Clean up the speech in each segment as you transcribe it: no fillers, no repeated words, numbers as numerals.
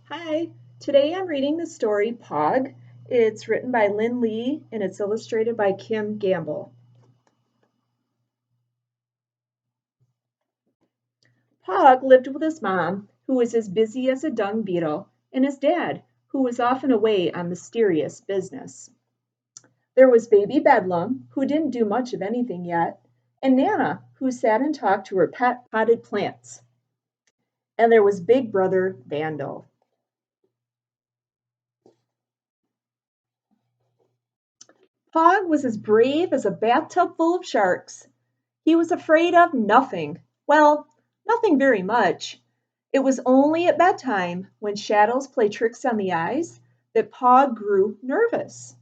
Hi, today I'm reading the story Pog. It's written by Lynn Lee and it's illustrated by Kim Gamble. Pog lived with his mom, who was as busy as a dung beetle, and his dad, who was often away on mysterious business. There was baby Bedlam, who didn't do much of anything yet, and Nana, who sat and talked to her pet potted plants. And there was big brother Vandal. Pog was as brave as a bathtub full of sharks. He was afraid of nothing. Well, nothing very much. It was only at bedtime, when shadows play tricks on the eyes, that Pog grew nervous.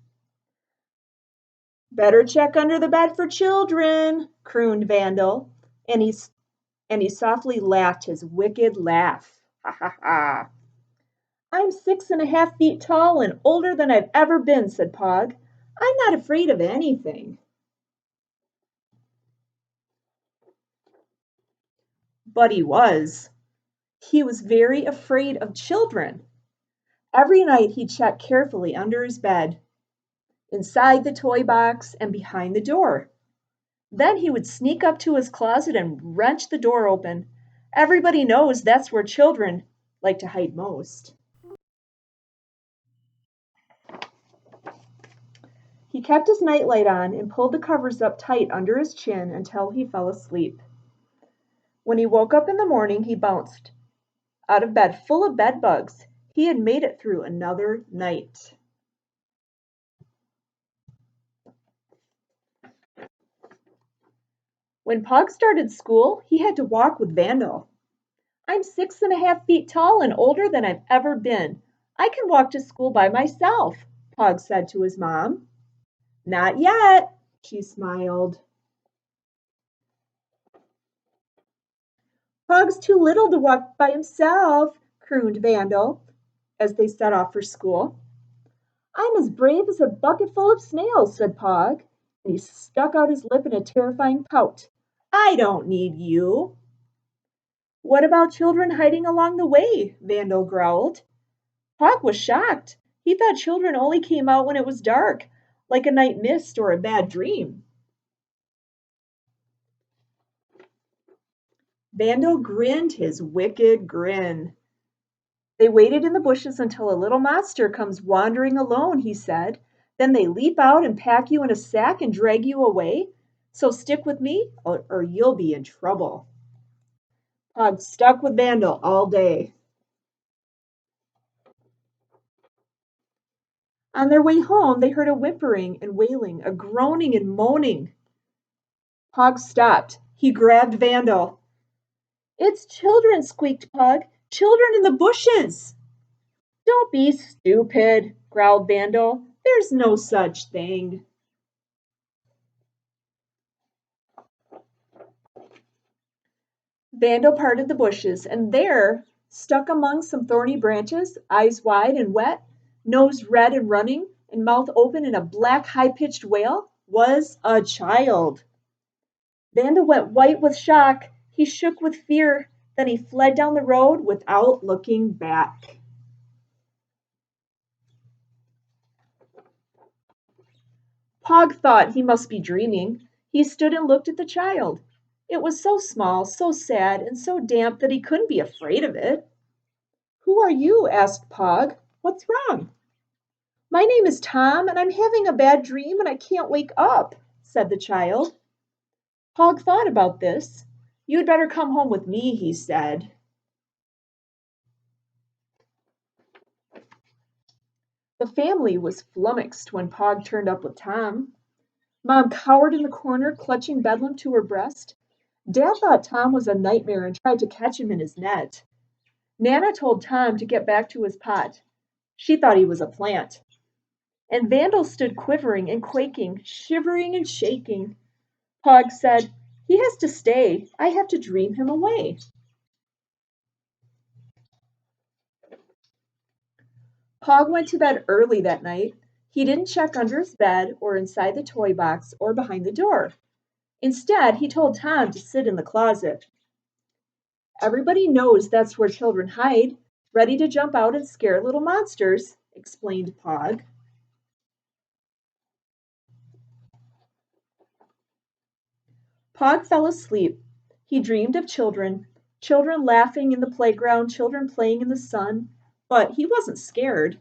Better check under the bed for children, crooned Vandal, and he softly laughed his wicked laugh. Ha ha ha. I'm 6.5 feet tall and older than I've ever been, said Pog. I'm not afraid of anything. But he was. He was very afraid of children. Every night he checked carefully under his bed, inside the toy box, and behind the door. Then he would sneak up to his closet and wrench the door open. Everybody knows that's where children like to hide most. He kept his nightlight on and pulled the covers up tight under his chin until he fell asleep. When he woke up in the morning, he bounced out of bed full of bed bugs. He had made it through another night. When Pog started school, he had to walk with Vandal. I'm 6.5 feet tall and older than I've ever been. I can walk to school by myself, Pog said to his mom. Not yet, she smiled. Pog's too little to walk by himself, crooned Vandal as they set off for school. I'm as brave as a bucket full of snails, said Pog, and he stuck out his lip in a terrifying pout. I don't need you. What about children hiding along the way? Vandal growled. Pog was shocked. He thought children only came out when it was dark, like a night mist or a bad dream. Vandal grinned his wicked grin. They waited in the bushes until a little monster comes wandering alone, he said. Then they leap out and pack you in a sack and drag you away. So stick with me, or you'll be in trouble. Pog stuck with Vandal all day. On their way home, they heard a whimpering and wailing, a groaning and moaning. Pog stopped. He grabbed Vandal. It's children, squeaked Pug. Children in the bushes. Don't be stupid, growled Vandal. There's no such thing. Vandal parted the bushes, and there, stuck among some thorny branches, eyes wide and wet, nose red and running, and mouth open in a black, high-pitched wail, was a child. Vandal went white with shock. He shook with fear. Then he fled down the road without looking back. Pog thought he must be dreaming. He stood and looked at the child. It was so small, so sad, and so damp that he couldn't be afraid of it. Who are you? Asked Pog. What's wrong? My name is Tom, and I'm having a bad dream and I can't wake up, said the child. Pog thought about this. You'd better come home with me, he said. The family was flummoxed when Pog turned up with Tom. Mom cowered in the corner, clutching Bedlam to her breast. Dad thought Tom was a nightmare and tried to catch him in his net. Nana told Tom to get back to his pot. She thought he was a plant. And Vandal stood quivering and quaking, shivering and shaking. Pog said, He has to stay. I have to dream him away. Pog went to bed early that night. He didn't check under his bed or inside the toy box or behind the door. Instead, he told Tom to sit in the closet. Everybody knows that's where children hide. ready to jump out and scare little monsters, explained Pog. Pog fell asleep. He dreamed of children, children laughing in the playground, children playing in the sun, but he wasn't scared.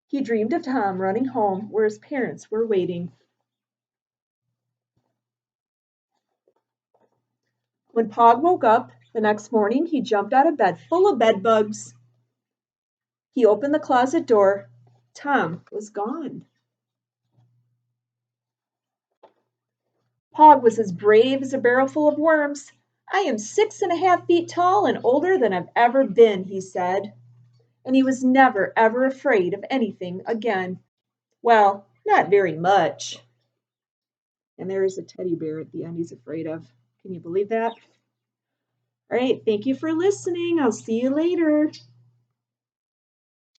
He dreamed of Tom running home where his parents were waiting. When Pog woke up the next morning, he jumped out of bed full of bed bugs. He opened the closet door. Tom was gone. Pog was as brave as a barrel full of worms. I am 6.5 feet tall and older than I've ever been, he said. And he was never, ever afraid of anything again. Well, not very much. And there is a teddy bear at the end he's afraid of. Can you believe that? All right, thank you for listening. I'll see you later.